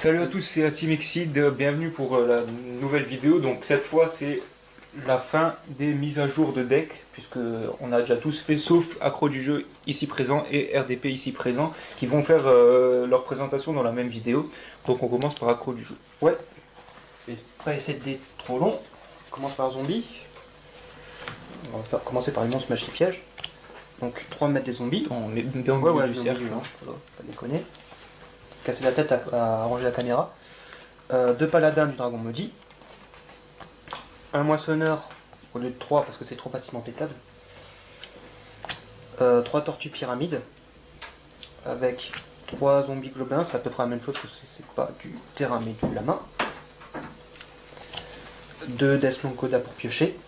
Salut à tous, c'est la Team Exceed, bienvenue pour la nouvelle vidéo. Donc cette fois c'est la fin des mises à jour de deck, puisque on a déjà tous fait, sauf Accro du jeu ici présent et RDP ici présent, qui vont faire leur présentation dans la même vidéo. Donc on commence par Accro du jeu. Ouais, je vais pas essayer d'être trop long. On commence par zombies. On va commencer par une monstre magie piège. Donc 3 mètres des zombies. On met bien Ouais, ouais, du je cercle. pas déconner. Casser la tête à arranger la caméra. 2 paladins du dragon maudit. Un moissonneur au lieu de 3 parce que c'est trop facilement pétable. 3 tortues pyramides. Avec 3 zombies globins, c'est à peu près la même chose que c'est pas du terrain mais de la main. 2 Deathlock Coda pour piocher.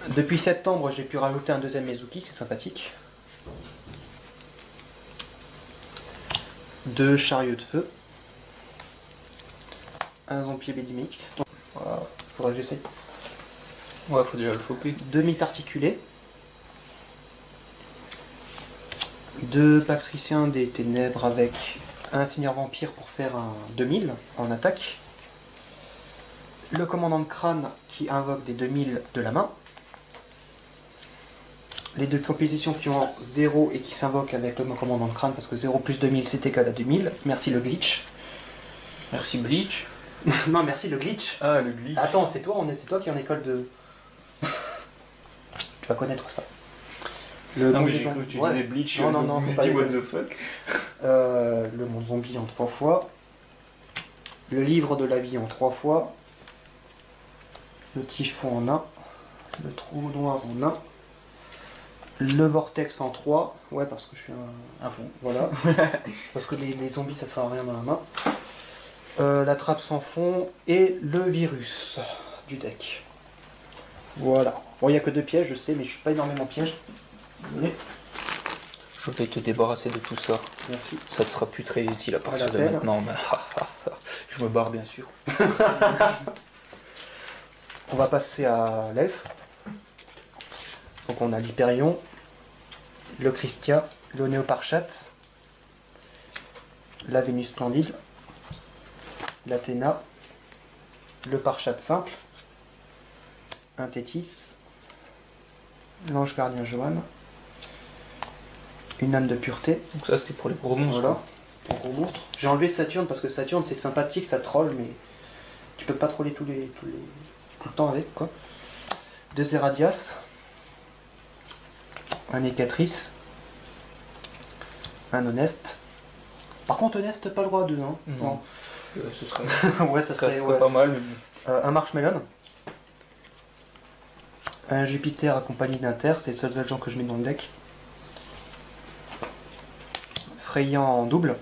Depuis septembre, j'ai pu rajouter un deuxième Mezuki, c'est sympathique. 2 chariots de feu. Un zombie bédimique. Donc, voilà, faudrait que j'essaye. Ouais, faut déjà le choper. 2 mythes articulés. 2 patriciens des ténèbres avec un seigneur vampire pour faire un 2000 en attaque. Le commandant de crâne qui invoque des 2000 de la main. Les 2 compositions qui ont 0 et qui s'invoquent avec le commandant de crâne parce que 0 plus 2000 c'est égal à 2000. Merci le glitch. Merci Bleach. Non, merci le glitch. Ah, le glitch. Attends, c'est toi qui es en école de... Tu vas connaître ça. Le Non monde mais des j'ai cru zombies- que tu ouais. disais Bleach, Non, donc faut je me pas suis dit what déconner. the fuck. Le monde zombie en 3 fois. Le livre de la vie en 3 fois. Le typhon en 1. Le trou noir en 1. Le vortex en 3. Ouais, parce que je suis un... À fond. Voilà. Parce que les zombies, ça sert à rien dans la main. La trappe sans fond. Et le virus du deck. Voilà. Bon, il n'y a que 2 pièges, je sais, mais je suis pas énormément piège. Désolé. Je vais te débarrasser de tout ça. Merci. Ça ne sera plus très utile à partir de peine. maintenant. Mais je me barre bien sûr. On va passer à l'elfe. Donc on a l'Hyperion, le Christia, le Néoparchat, la Vénus Splendide, l'Athéna, le Parchat simple, un Tétis, l'Ange Gardien Johan, une âme de pureté. Donc ça c'était pour les gros monstres. Voilà, c'est un gros monstre. J'ai enlevé Saturne parce que Saturne c'est sympathique, ça troll, mais tu peux pas troller tout le temps avec quoi. 2 Zeradias, un Écatrice, un Honeste. Par contre Honeste pas le droit à 2 hein. Non. Ce serait, Ouais, ça serait ouais. Pas mal. Mais... un Marshmelon, un Jupiter accompagné d'un Terre, c'est le seul agent que je mets dans le deck. Frayant en double.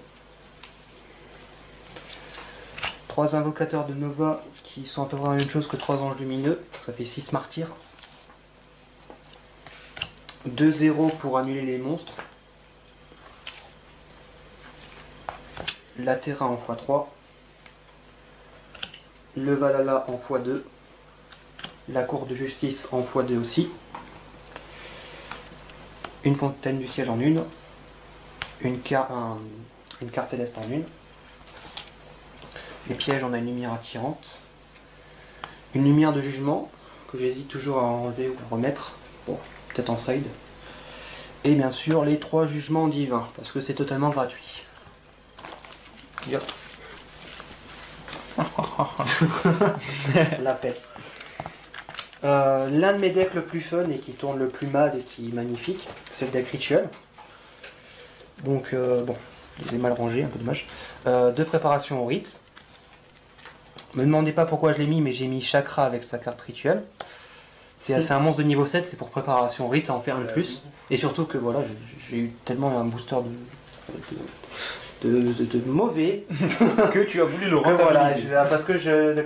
3 invocateurs de Nova qui sont à peu près la même chose que 3 anges lumineux, ça fait 6 martyrs. 2 0 pour annuler les monstres. La Terra en x3. Le Valhalla en x2. La Cour de justice en x2 aussi. Une fontaine du ciel en une. Une carte céleste en une. Les pièges, on a une lumière attirante. Une lumière de jugement, que j'hésite toujours à enlever ou à remettre. Bon, peut-être en side. Et bien sûr, les 3 jugements divins, parce que c'est totalement gratuit. Yep. La paix. L'un de mes decks le plus fun et qui tourne le plus mal et qui est magnifique, c'est le deck rituel. Donc, bon, je les ai mal rangés, un peu dommage. 2 préparations au Ritz. Me demandez pas pourquoi je l'ai mis, mais j'ai mis Chakra avec sa carte rituelle. C'est un monstre de niveau 7, c'est pour préparation au Ritz, ça en fait un de plus. Et surtout que voilà, j'ai eu tellement un booster de mauvais que tu as voulu le voilà, rentabiliser. parce que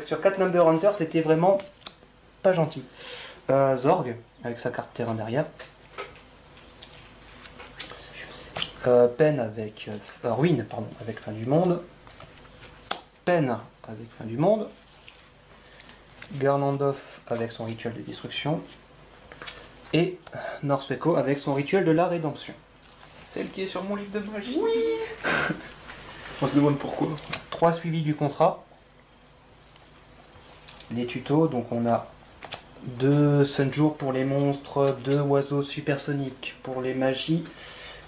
sur 4 Number Hunter, c'était vraiment pas gentil. Zorg, avec sa carte terrain derrière. Pen avec... Ruine, pardon, avec fin du monde. Pen avec fin du monde. Garlandoff avec son rituel de destruction. Et North Echo avec son rituel de la rédemption. Celle qui est sur mon livre de magie. Oui. On se demande pourquoi. 3 suivis du contrat. Les tutos, donc on a 2 Sunjour pour les monstres, 2 oiseaux supersoniques pour les magies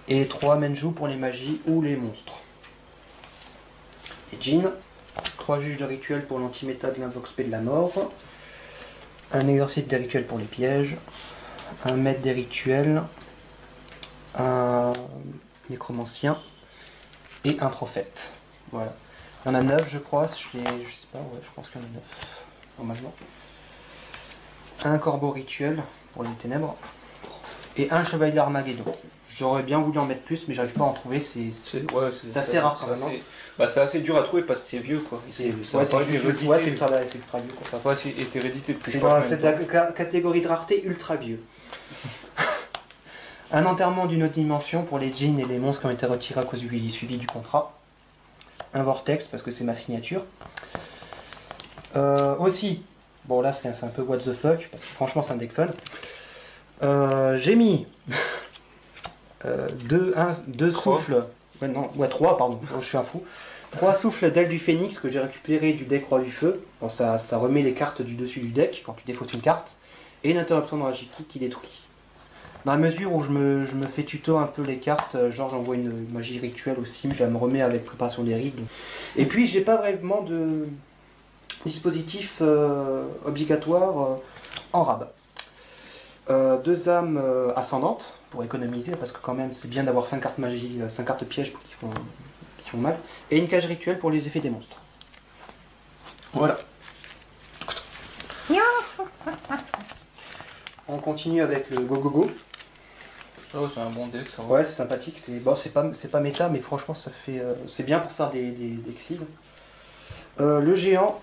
et 3 Menju pour les magies ou les monstres. Et Jin, 3 juges de rituel pour l'antiméta de l'invoque spé de la mort, un exorciste des rituels pour les pièges, un maître des rituels, un nécromancien et un prophète. Voilà. Il y en a 9 je crois, je sais pas, ouais, je pense qu'il y en a 9 normalement. Un corbeau rituel pour les ténèbres et un chevalier Armageddon. J'aurais bien voulu en mettre plus mais j'arrive pas à en trouver, c'est assez rare quand même. C'est assez dur à trouver parce que c'est vieux quoi. C'est ultra vieux quoi. Ça n'a pas été réédité depuis c'est de la catégorie de rareté ultra vieux. Un enterrement d'une autre dimension pour les djinns et les monstres qui ont été retirés à cause du suivi du contrat. Un vortex parce que c'est ma signature. Aussi, bon là c'est un peu what the fuck, parce que franchement c'est un deck fun. J'ai mis 2 souffles, ouais 3 pardon, je suis un fou. 3 souffles d'ailes du phénix que j'ai récupéré du deck Roi du Feu. Bon, ça remet les cartes du dessus du deck quand tu défausses une carte. Et une interruption de Rajiki qui détruit. Dans la mesure où je me fais tuto un peu les cartes, genre j'envoie une magie rituelle au sim, je la me remets avec préparation des rides. Et puis j'ai pas vraiment de dispositif obligatoire en rab. 2 âmes ascendantes pour économiser parce que quand même c'est bien d'avoir 5 cartes magie, 5 cartes pièges qui font mal. Et une cage rituelle pour les effets des monstres. Voilà. On continue avec le Go Go Go. Oh, c'est un bon deck ça. Ouais, c'est sympathique. C'est pas méta, mais franchement, ça fait c'est bien pour faire des exils. Le géant,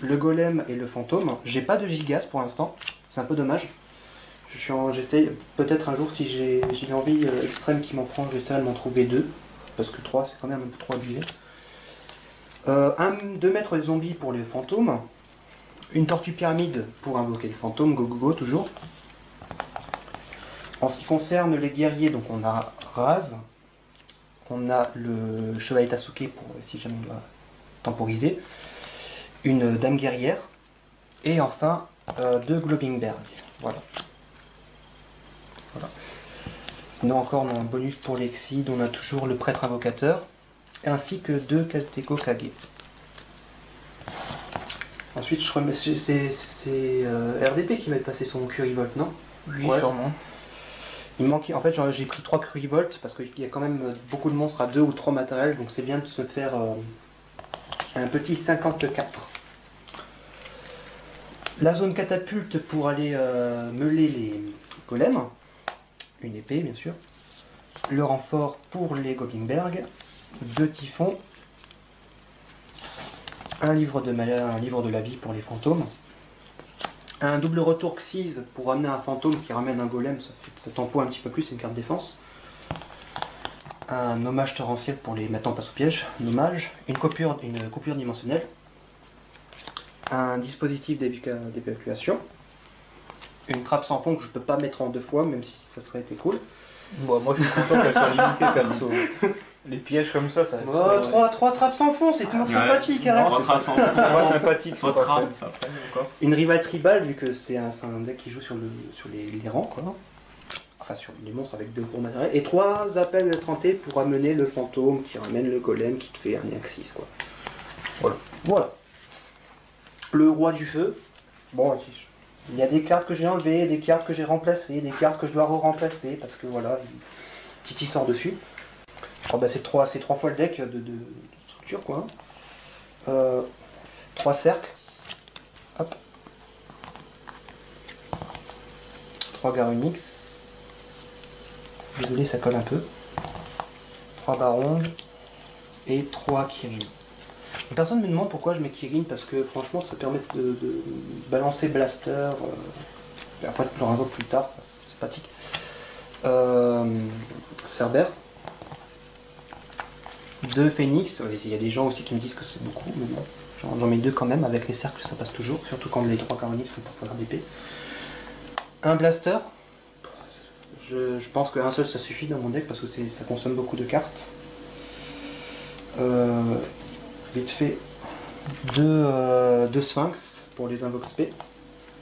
le golem et le fantôme. J'ai pas de gigas pour l'instant. C'est un peu dommage. J'essaye peut-être un jour si j'ai l'envie extrême qui m'en prend, j'essaierai de m'en trouver 2. Parce que 3 c'est quand même un peu trop abusé. 2 mètres des zombies pour les fantômes. Une tortue pyramide pour invoquer le fantôme, go go go toujours. En ce qui concerne les guerriers, donc on a Raz, on a le chevalier Tasuke pour si jamais on doit temporiser, une dame guerrière, et enfin 2 Globingberg. Voilà. Sinon encore on a un bonus pour l'Exide, on a toujours le prêtre invocateur, ainsi que 2 Kateko Kage. Ensuite, je crois que c'est RDP qui va passer son Curivolt, non? Oui, ouais. Sûrement. Il manque, en fait, j'ai pris 3 Curivolt parce qu'il y a quand même beaucoup de monstres à 2 ou 3 matériels, donc c'est bien de se faire un petit 54. La zone catapulte pour aller meuler les golems. Une épée, bien sûr. Le renfort pour les Goblinberg. 2 typhons. Un livre de la vie pour les fantômes. Un double retour Xyz pour amener un fantôme qui ramène un golem, ça t'empoie un petit peu plus, c'est une carte défense. Un hommage torrentiel pour les... Maintenant on passe au piège. Un hommage. Une coupure dimensionnelle. Un dispositif d'évacuation. Une trappe sans fond que je peux pas mettre en 2 fois, même si ça serait été cool. Bon, moi je suis content qu'elle soit limitée perso. Les pièges comme ça, ça... Oh, 3 trappes sans fond, c'est toujours sympathique. Non, 3 trappes sans fond, c'est pas sympathique. Une rival tribal, vu que c'est un deck qui joue sur les rangs, quoi. Enfin, sur les monstres avec 2 gros matériels. Et 3 appels trempés pour amener le fantôme qui ramène le golem qui te fait un axis, quoi. Voilà. Le roi du feu. Bon, il y a des cartes que j'ai enlevées, des cartes que j'ai remplacées, des cartes que je dois re-remplacer, parce que voilà, Titi sort dessus. Oh bah c'est 3 fois le deck de structure quoi. 3 cercles. Hop. 3 Garunix. Désolé ça colle un peu. 3 Barons. Et 3 Kirin. Personne ne me demande pourquoi je mets Kirin parce que franchement ça permet de balancer Blaster. Et après tu le invoques plus tard, c'est pratique. Cerber. 2 Phoenix, il y a des gens aussi qui me disent que c'est beaucoup, mais bon, j'en mets 2 quand même, avec les cercles ça passe toujours, surtout quand les 3 Caronix sont pour faire d'épée. Un Blaster, je pense qu'un seul ça suffit dans mon deck parce que ça consomme beaucoup de cartes. Vite fait, deux Sphinx pour les invoques spé.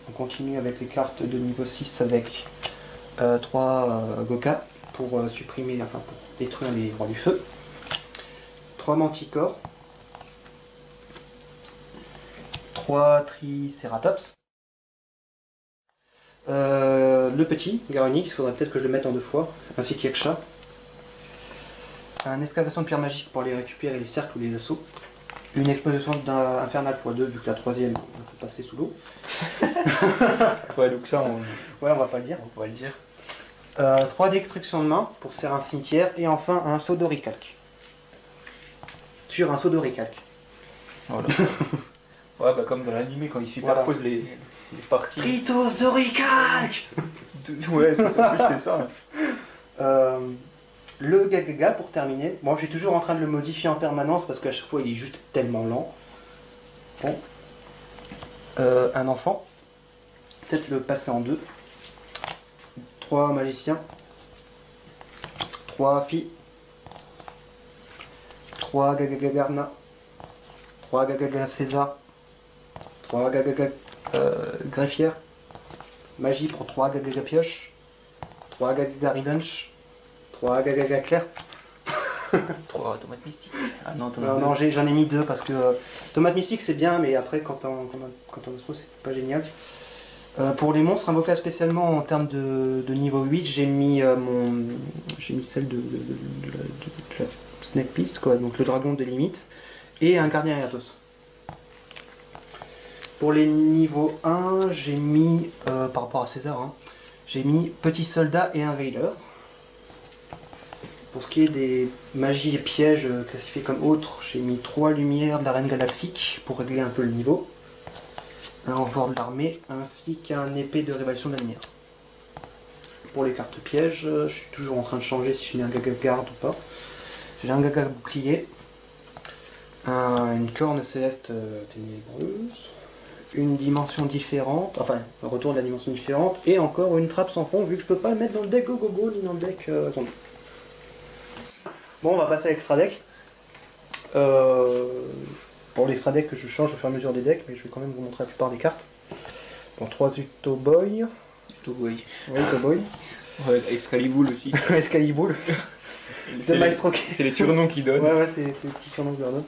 On continue avec les cartes de niveau 6 avec 3 Goka pour supprimer, enfin pour détruire les rois du feu. 3 Manticores. 3 Triceratops. Le petit, Garonix, il faudrait peut-être que je le mette en 2 fois, ainsi qu'Yaksha. Un excavation de pierre magique pour les récupérer les cercles ou les assauts. Une explosion infernale x2, vu que la troisième on peut passer sous l'eau. Ouais, donc ça, Ouais, on va pas le dire. on va le dire. 3 destructions de main pour se faire un cimetière. Et enfin un saut d'oricalque. Sur un saut d'oricalque. Voilà. Ouais, bah comme dans l'animé, quand ils superposent les parties. Ritos d'oricalque. Ouais, c'est ça, en plus, c'est ça. Le Gagaga pour terminer. Bon, je suis toujours en train de le modifier en permanence parce qu'à chaque fois il est juste tellement lent. Bon. Un enfant. Peut-être le passer en 2. 3 magiciens. 3 filles. 3 Gagaga Garna. 3 Gagaga César. 3 Gagaga Greffière. Magie pour 3 Gagaga Pioche. 3 Gagaga Revenge. 3 Gagaga Claire. 3 tomates mystiques. Ah non, Non, j'en ai mis 2 parce que tomate mystique c'est bien, mais après quand on explose c'est pas génial. Pour les monstres invoqués spécialement en termes de niveau 8, j'ai mis celle de la Snake Pit, quoi, donc le dragon de limite, et un gardien Atos. Pour les niveaux 1, j'ai mis, par rapport à César, hein, j'ai mis petit soldat et un Veiler. Pour ce qui est des magies et pièges classifiés comme autres, j'ai mis 3 lumières de la Reine Galactique pour régler un peu le niveau. Un renfort de l'armée, ainsi qu'un épée de révélation de la lumière. Pour les cartes pièges, je suis toujours en train de changer si je mets un Gaga garde ou pas. J'ai un Gaga bouclier, une corne céleste ténébreuse, une dimension différente, enfin un retour de la dimension différente, et encore une trappe sans fond vu que je peux pas le mettre dans le deck Go ni dans le deck zombie. Bon, on va passer à l'extra deck. Pour l'extra deck que je change au fur et à mesure des decks, mais je vais quand même vous montrer la plupart des cartes. Bon, 3 Utoboy. Utoboy. Ouais, Utoboy. Ouais, Excalibur aussi. Excalibur. C'est les surnoms qu'ils donnent. Ouais, c'est les petits surnoms que je leur donne.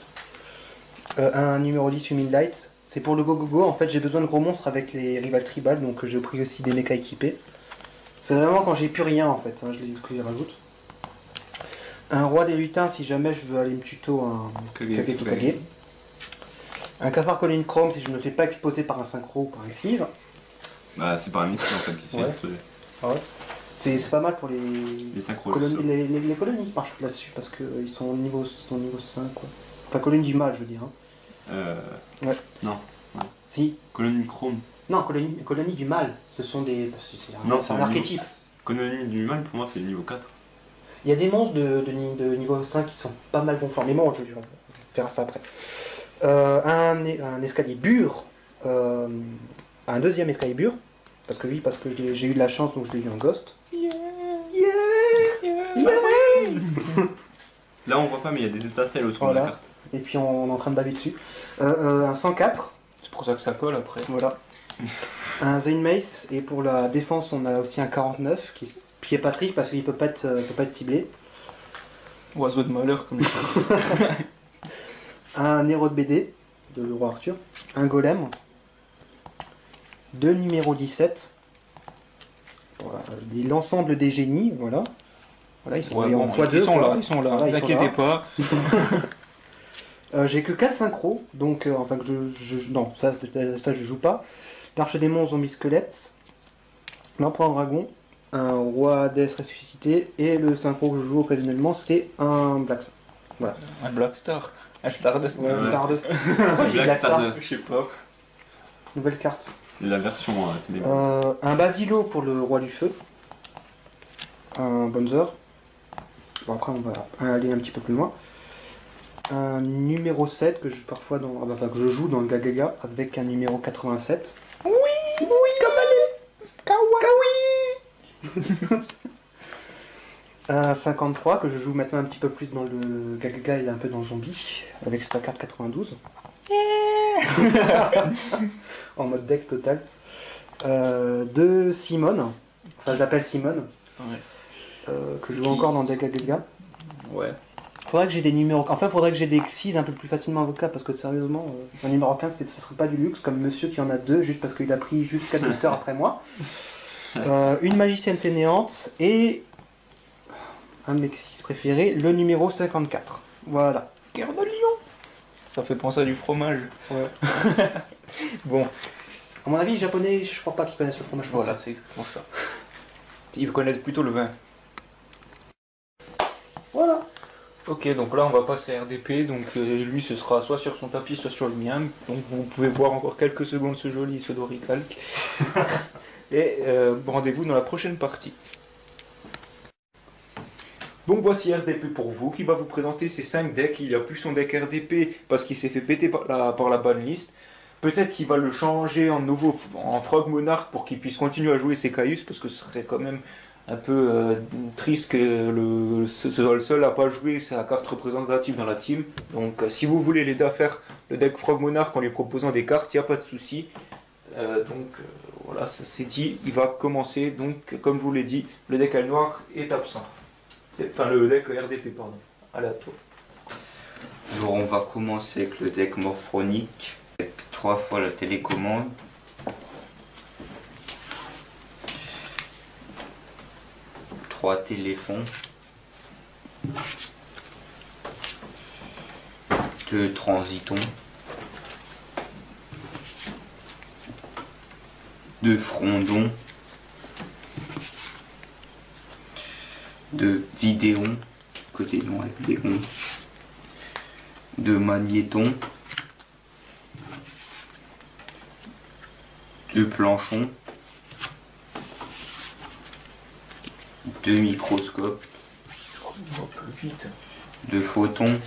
Un numéro 10 Humid Light. C'est pour le go. En fait, j'ai besoin de gros monstres avec les rivales tribales, donc j'ai pris aussi des mechas équipés. C'est vraiment quand j'ai plus rien en fait, hein, je les rajoute. Un roi des lutins si jamais je veux aller me tuto un Kage. Un cafard colline chrome si je ne me fais pas exploser par un synchro ou par un Xyz. Bah c'est pas un mythe en fait qui se fait exploser. Ah ouais. C'est pas mal pour les synchros. Les colonies marchent là-dessus parce qu'ils sont au niveau 5 quoi. Enfin colonie du mal je veux dire. Hein. Ouais. Non. Ouais. Si. Colonie chrome. Non, colonie du mal. Ce sont des. C'est un archétype. Colonie du mal pour moi c'est le niveau 4. Il y a des monstres de niveau 5 qui sont pas mal conformes. Mais bon, je vais faire ça après. Un Excalibur. Un deuxième Excalibur. Parce que j'ai eu de la chance donc je l'ai eu en Ghost. Là on voit pas mais il y a des étincelles autour de la carte. Et puis on est en train de baver dessus. Un 104. C'est pour ça que ça colle après. Voilà. Un Zane Mace. Et pour la défense on a aussi un 49 qui est Patrick parce qu'il peut pas être ciblé. Oiseau de malheur comme ça. Un héros de BD de le roi Arthur. Un golem. 2 numéros 17. Voilà, l'ensemble des génies, voilà. Voilà, ils sont en x2. Ils sont là, ne vous inquiétez pas. J'ai que 4 synchros, donc enfin que non, ça je joue pas. L'Arche démon, zombie squelette. L'empereur dragon. Un roi death ressuscité. Et le synchro que je joue occasionnellement, c'est un Black Star. Voilà. Un Black Star. Un Stardust. Ouais, un Stardust. Black Stardust. Je sais pas. Nouvelle carte. C'est la version un Basilo pour le roi du feu. Un Bonzer. Bon après on va aller un petit peu plus loin. Un numéro 7 que je parfois que je joue dans le Gagaga avec un numéro 87. Oui, comme allez. Kawaii. Un 53 que je joue maintenant un petit peu plus dans le Gagaga, il est un peu dans le zombie, avec sa carte 92. En mode deck total. Deux Simone, enfin j'appelle Simone, Ouais. que je joue encore dans le deck Gagaga. Ouais. Faudrait que j'ai des numéros. Enfin, faudrait que j'ai des Xyz un peu plus facilement invocables parce que sérieusement, un numéro 15, ce serait pas du luxe comme monsieur qui en a deux juste parce qu'il a pris juste 4 boosters après moi. Une magicienne fainéante et un de mes Xyz préférés, le numéro 54. Voilà. Cœur de lion. Ça fait penser à du fromage. Ouais. Bon, À mon avis, les japonais, je crois pas qu'ils connaissent le fromage français. voilà, c'est exactement ça. Ils connaissent plutôt le vin. Voilà. Ok, donc là on va passer à RDP, donc lui ce sera soit sur son tapis, soit sur le mien. Donc vous pouvez voir encore quelques secondes ce joli pseudo-recalque. Et rendez-vous dans la prochaine partie. Donc voici RDP pour vous, qui va vous présenter ses 5 decks. Il a plus son deck RDP parce qu'il s'est fait péter par la banlist. Peut-être qu'il va le changer en Frog Monarch pour qu'il puisse continuer à jouer ses Caius, parce que ce serait quand même un peu triste que ce soit le seul à pas jouer sa carte représentative dans la team. Donc si vous voulez l'aider à faire le deck Frog Monarch en lui proposant des cartes, il n'y a pas de souci. Voilà, ça c'est dit, il va commencer. Donc comme je vous l'ai dit, le deck à noir est absent. Enfin le deck RDP, pardon, aléatoire. Alors on va commencer avec le deck Morphronique, avec 3 fois la télécommande. Trois téléphones, 2 transitons, 2 frondons, 2 vidéons, côté non avec vidéons, 2 magnétons, 2 planchons, 2 microscopes, On va plus vite. 2 photons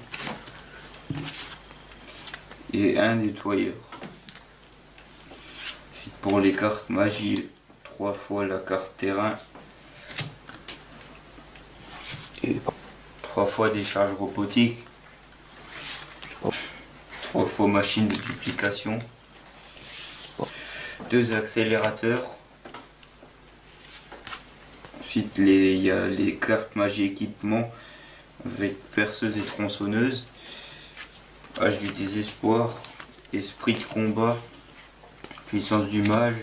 et un nettoyeur. Ensuite, pour les cartes magie, 3 fois la carte terrain et 3 fois des charges robotiques, 3 fois machine de duplication, 2 accélérateurs. Ensuite, il y a les cartes magie équipement avec perceuse et tronçonneuse, Hache du désespoir, esprit de combat, puissance du mage,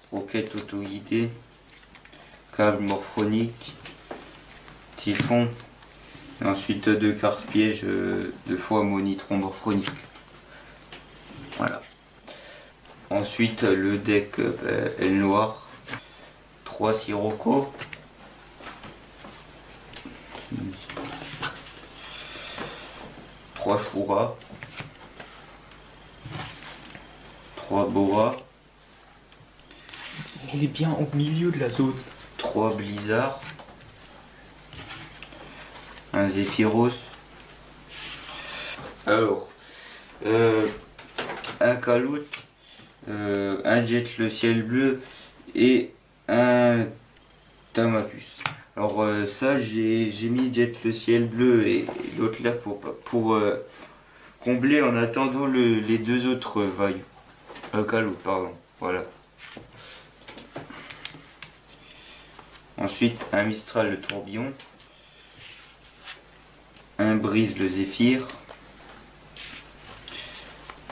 roquette auto-guidée, câble morphronique, typhon, et ensuite 2 cartes pièges, 2 fois monitron morphronique. Voilà. Ensuite, le deck aile noire. 3 Sirocco, 3 Shura, 3 Bora, Il est bien au milieu de la zone. 3 Blizzard, un Zephyros. Alors, un Kalout, un Jet le ciel bleu et un Tamacus. Alors ça j'ai mis Jet le ciel bleu et l'autre là pour combler en attendant les 2 autres vailles. Kalout, pardon. Voilà. Ensuite un Mistral le tourbillon, un Brise le zéphyr,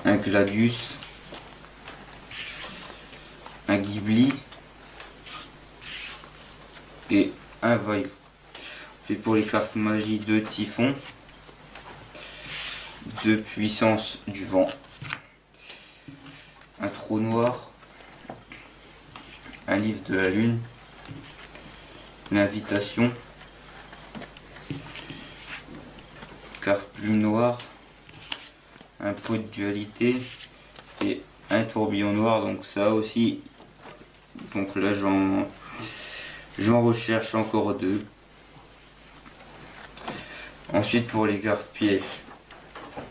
un Gladius, un Ghibli et un Vaillou. Ensuite pour les cartes magie, 2 typhons, 2 puissance du vent, un trou noir, un livre de la lune, l'invitation, carte plume noire, un pot de dualité et un tourbillon noir. Donc ça aussi, donc là j'en recherche encore 2. Ensuite pour les cartes pièges,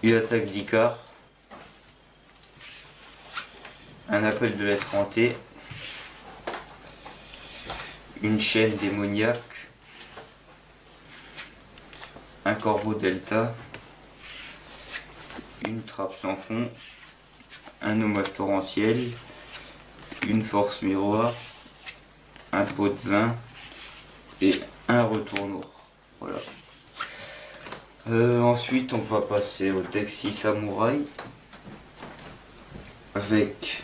une attaque d'Icar, un appel de l'être hanté, une chaîne démoniaque, un corbeau delta, une trappe sans fond, un hommage torrentiel, une force miroir, un pot de vin et un retour noir. Voilà. Ensuite, on va passer au deck 6 samouraï avec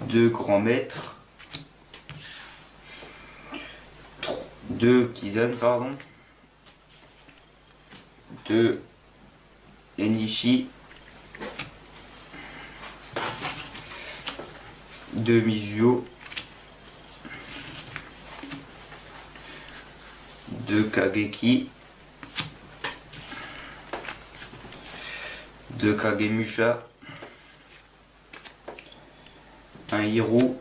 2 grands maîtres, 2 Kizan, pardon, 2 Enishi, 2 Mizuo, 2 Kageki, 2 Kagemusha, un Hiru,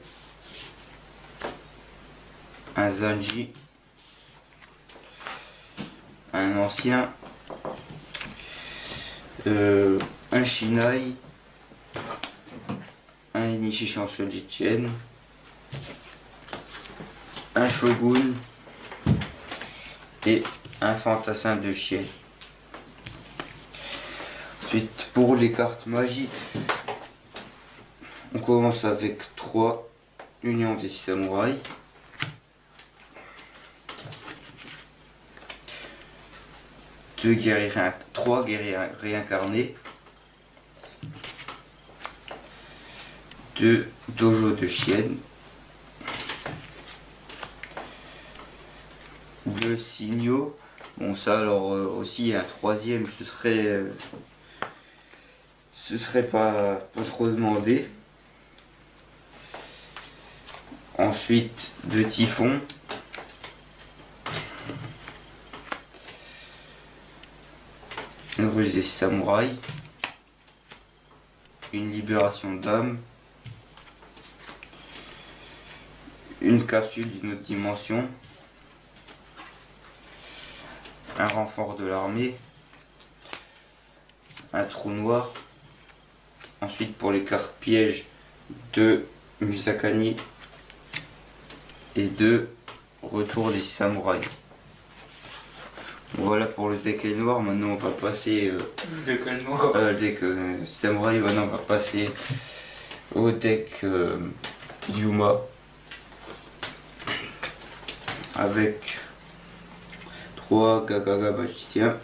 un Zanji, un ancien, un Shinai, un Enishi Chancelier Jitchen, un Shogun et un fantassin de chien. Ensuite, pour les cartes magie, on commence avec 3 Unions des 6 samouraïs, 3 guerriers réincarnés, 2 dojos de chiennes, 2 signaux. Bon, ça, alors aussi un troisième, ce serait pas trop demandé. Ensuite, 2 typhons, une ruse des 6 samouraïs, une libération d'âme, une capsule d'une autre dimension, un renfort de l'armée, un trou noir. Ensuite, pour les cartes pièges, 2 Musakani et 2 retours des 6 samouraïs. Voilà pour le deck noir. Maintenant on va passer le deck samouraï. Maintenant on va passer au deck Yuma avec 3 Gagaga magiciens,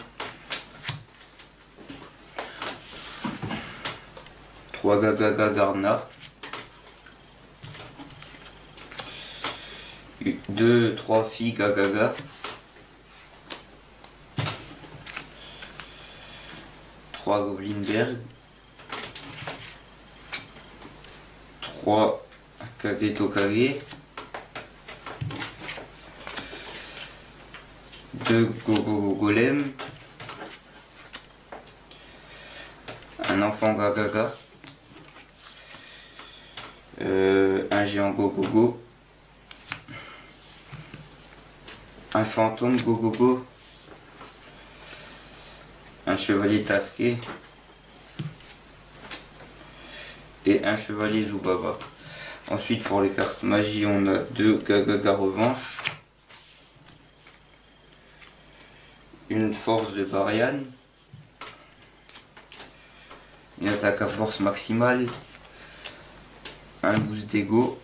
3 Gagaga Garna, 3 filles Gagaga, 3 Goblinberg, 3 Kagetokage, 2 Gogo Golem, un enfant Gagaga, un géant Gogogo, un fantôme Gogogo, un chevalier Tasqué et un chevalier Zubaba. Ensuite, pour les cartes magie, on a 2 Gagaga Revanche, une force de Barian, une attaque à force maximale, un boost d'ego,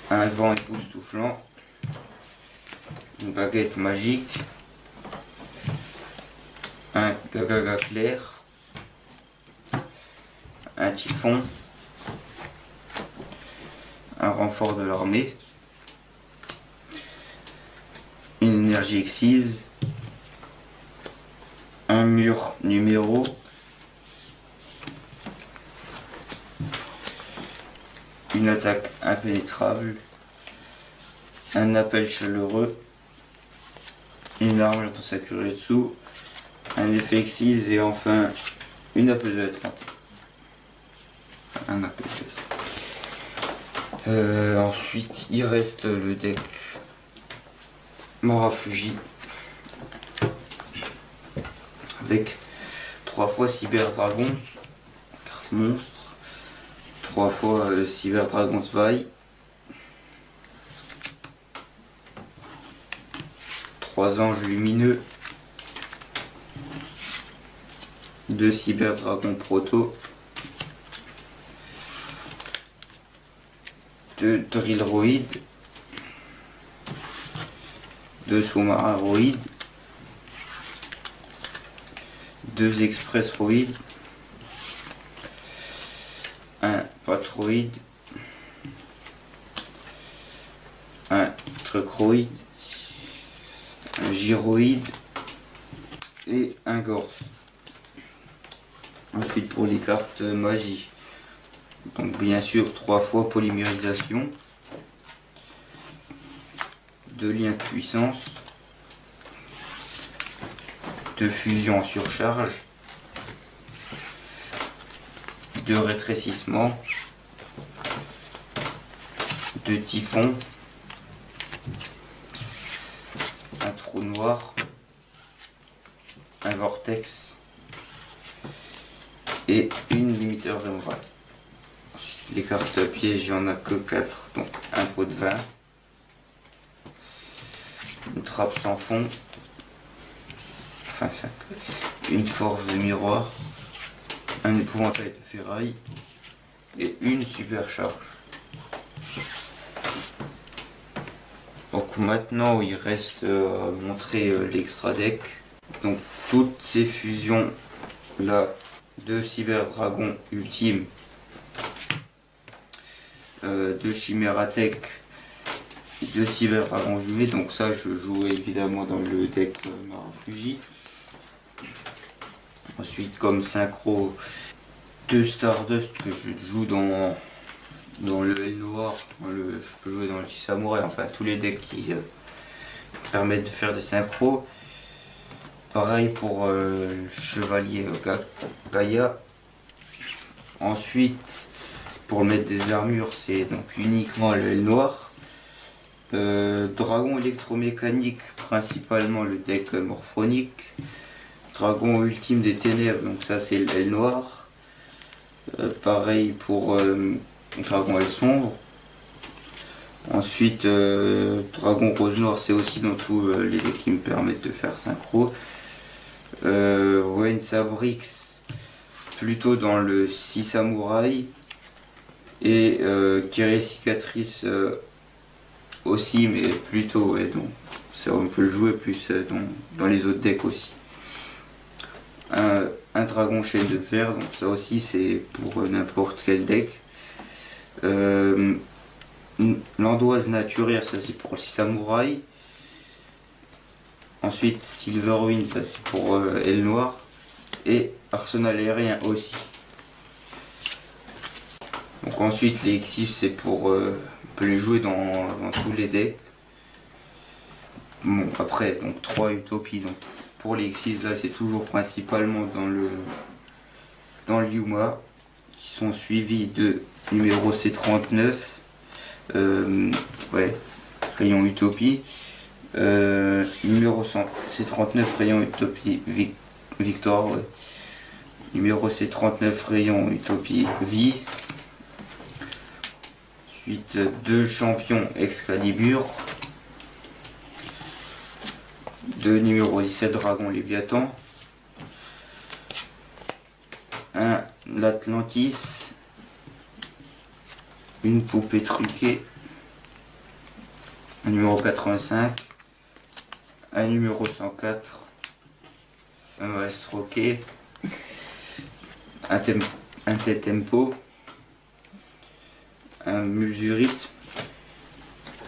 un vent époustouflant, une baguette magique, un Gagaga clair, un typhon, un renfort de l'armée, une énergie exquise, un mur numéro, une attaque impénétrable, un appel chaleureux, une arme de Sakuretsu, un effet exquise et enfin une appel de la 30. Un appel de... ensuite, il reste le deck Marafuji avec 3 fois Cyber Dragon, carte monstre, 3 fois Cyber Dragon Zwei, 3 anges lumineux, 2 cyberdragons proto, 2 drillroïdes, 2 sous-marins-roïdes, 2 express-roïdes, 1 patroïde, 1 truckroïde, un gyroïde et un gorse. Ensuite pour les cartes magie, donc bien sûr 3 fois polymérisation, 2 liens de puissance, 2 fusions en surcharge, 2 rétrécissements, 2 typhons, un trou noir, un vortex et une limiteur removal. Ensuite les cartes pièges, il n'y en a que 4, donc un pot de vin, une trappe sans fond, enfin 5, une force de miroir, un épouvantail de ferraille et une supercharge. Donc maintenant il reste à montrer l'extra deck. Donc toutes ces fusions là, 2 cyberdragons ultimes, 2 chimératech, 2 cyberdragons jumelés, donc ça je joue évidemment dans le deck Marafuji. Ensuite comme synchro, 2 Stardust que je joue dans le L noir, je peux jouer dans le Samouraï, enfin tous les decks qui permettent de faire des synchros. Pareil pour Chevalier Gaïa. Ensuite pour mettre des armures, c'est donc uniquement le L noir. Dragon électromécanique, principalement le deck morphonique. Dragon ultime des ténèbres, donc ça c'est le L noir. Pareil pour Dragon L sombre. Ensuite Dragon rose noir, c'est aussi dans tous les decks qui me permettent de faire synchro. Wayne Sabrix plutôt dans le 6 samouraï. Et Kéré Cicatrice aussi, mais plutôt ouais, donc ça on peut le jouer plus dans les autres decks aussi. Un dragon chaîne de fer, donc ça aussi c'est pour n'importe quel deck. L'andoise naturière, ça c'est pour le samouraï. Ensuite Silverwind, ça c'est pour L noir. Et arsenal aérien aussi. Donc ensuite les X6 c'est pour on peut les jouer dans tous les decks. Bon après donc 3 utopies, donc pour les X6 là c'est toujours principalement dans le Yuma, qui sont suivis de numéro C39, ouais, rayon utopie, numéro C39 rayon utopie victoire, ouais. Numéro C39 rayon utopie vie. Ensuite 2 champions Excalibur, 2 numéro 17 dragon Léviathan, un l'Atlantis, une poupée truquée, un numéro 85, un numéro 104, un Maestro Roquet, un Tempo, un Mulzurite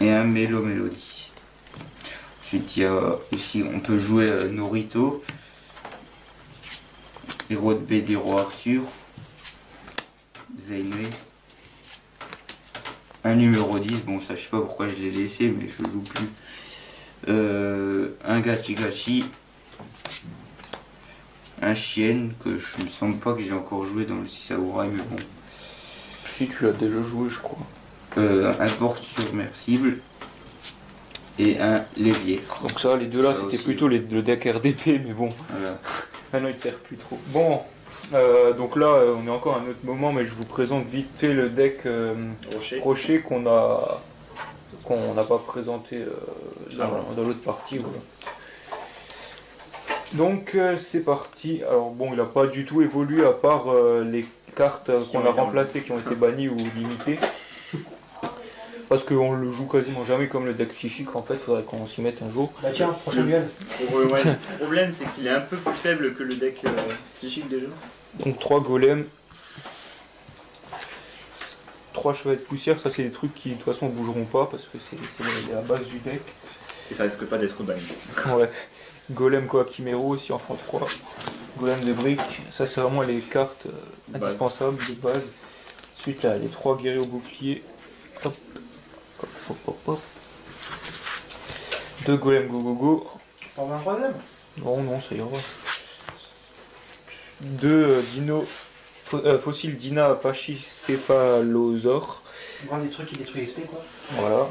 et un Mélo Mélodie. Ensuite il y a aussi, on peut jouer Norito, héros de BD Roi Arthur, Zainway, un numéro 10, bon ça je sais pas pourquoi je l'ai laissé mais je joue plus, un Gachi Gachi, un Chien que je me semble pas que j'ai encore joué dans le 6 Samouraï, mais bon. Si tu l'as déjà joué je crois. Un porte submersible et un Lévier. Donc ça, les deux là, c'était plutôt le deck RDP, mais bon, voilà. Maintenant il ne sert plus trop. Bon, donc là, on est encore à un autre moment, mais je vous présente vite fait le deck Rocher qu'on n'a pas présenté dans l'autre partie. Voilà. Donc c'est parti. Alors bon, il n'a pas du tout évolué à part les cartes qu'on a remplacées qui ont été bannies ou limitées. Parce qu'on le joue quasiment jamais comme le deck psychique, en fait, faudrait qu'on s'y mette un jour. Bah tiens, prochain duel. Ouais, le problème c'est qu'il est un peu plus faible que le deck psychique déjà. Donc 3 golems, 3 chevaliers de poussière, ça c'est des trucs qui de toute façon bougeront pas parce que c'est la base du deck. Et ça risque pas d'être banni. Ouais. Golem Koakimero aussi en font 3. Golem de briques, ça c'est vraiment les cartes indispensables de base. Ensuite là, les 3 guerriers au bouclier. Hop. Hop, hop, hop, hop. 2 golems go go go. T'en veux un troisième? Non, ça ira. 2 fossiles Dina Pachycéphalosaure. Prendre des trucs qui détruisent l'esprit quoi. Voilà.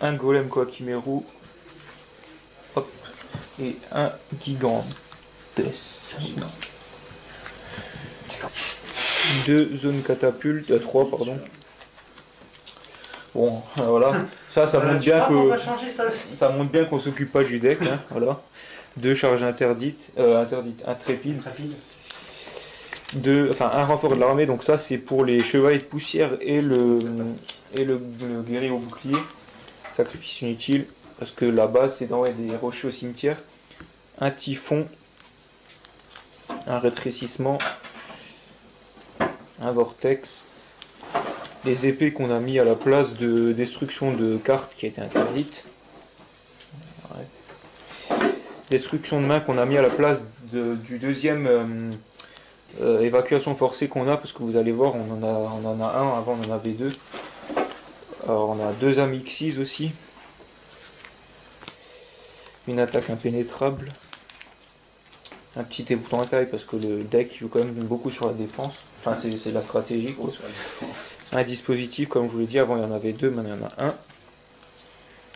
Un golem Koakimeru. Hop. Et un Gigantes. 2 zones catapultes. 3 pardon. Bon, voilà. Ça montre bien que. Ça montre bien qu'on s'occupe pas du deck. Hein, voilà. 2 charges interdites. Intrépides. Un renfort de l'armée, donc ça c'est pour les chevaliers de poussière et le guerrier au bouclier. Sacrifice inutile, parce que la base c'est d'envoyer des rochers au cimetière. Un typhon, un rétrécissement, un vortex, les épées qu'on a mis à la place de destruction de cartes qui a été interdite. Ouais. Destruction de main qu'on a mis à la place du deuxième évacuation forcée qu'on a, parce que vous allez voir, on en a un, avant on en avait 2. Alors on a 2 Amixis aussi. Une attaque impénétrable. Un petit épouvantail parce que le deck joue quand même beaucoup sur la défense. Enfin c'est la stratégie quoi. Un dispositif, comme je vous l'ai dit, avant il y en avait 2, maintenant il y en a un.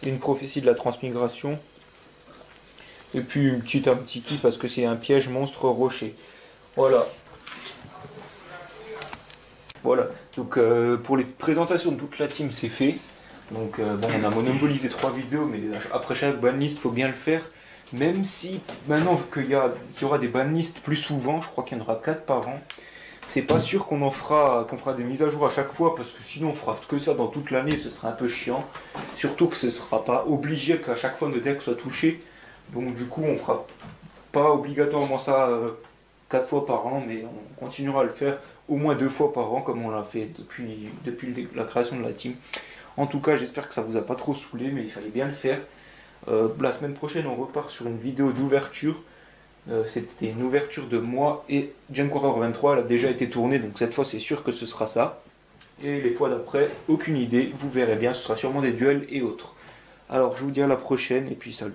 Une prophétie de la transmigration. Et puis une petite Amtiki parce que c'est un piège monstre rocher. Voilà. Voilà, donc pour les présentations de toute la team c'est fait. Donc bon, on a monopolisé 3 vidéos, mais après chaque banlist il faut bien le faire. Même si maintenant qu'il y aura des banlists plus souvent, je crois qu'il y en aura 4 par an, c'est pas sûr qu'on fera des mises à jour à chaque fois, parce que sinon on fera que ça dans toute l'année, ce sera un peu chiant. Surtout que ce sera pas obligé qu'à chaque fois nos decks soient touchés. Donc du coup on fera pas obligatoirement ça 4 fois par an, mais on continuera à le faire au moins 2 fois par an comme on l'a fait depuis la création de la team. En tout cas, j'espère que ça vous a pas trop saoulé, mais il fallait bien le faire. La semaine prochaine, on repart sur une vidéo d'ouverture. C'était une ouverture de moi et Genquarrer 23, elle a déjà été tournée, donc cette fois c'est sûr que ce sera ça. Et les fois d'après, aucune idée, vous verrez bien, ce sera sûrement des duels et autres. Alors je vous dis à la prochaine et puis salut.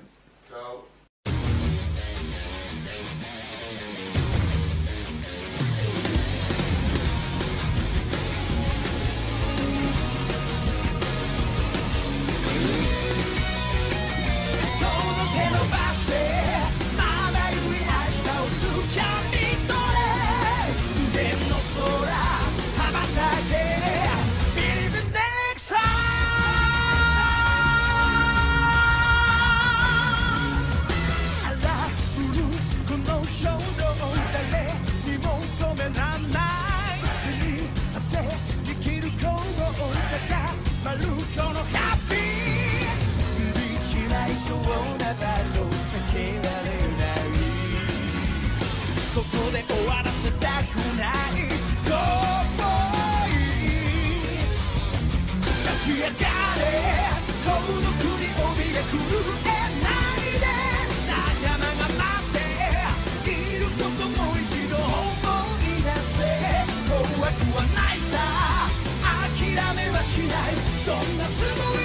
そんなすごい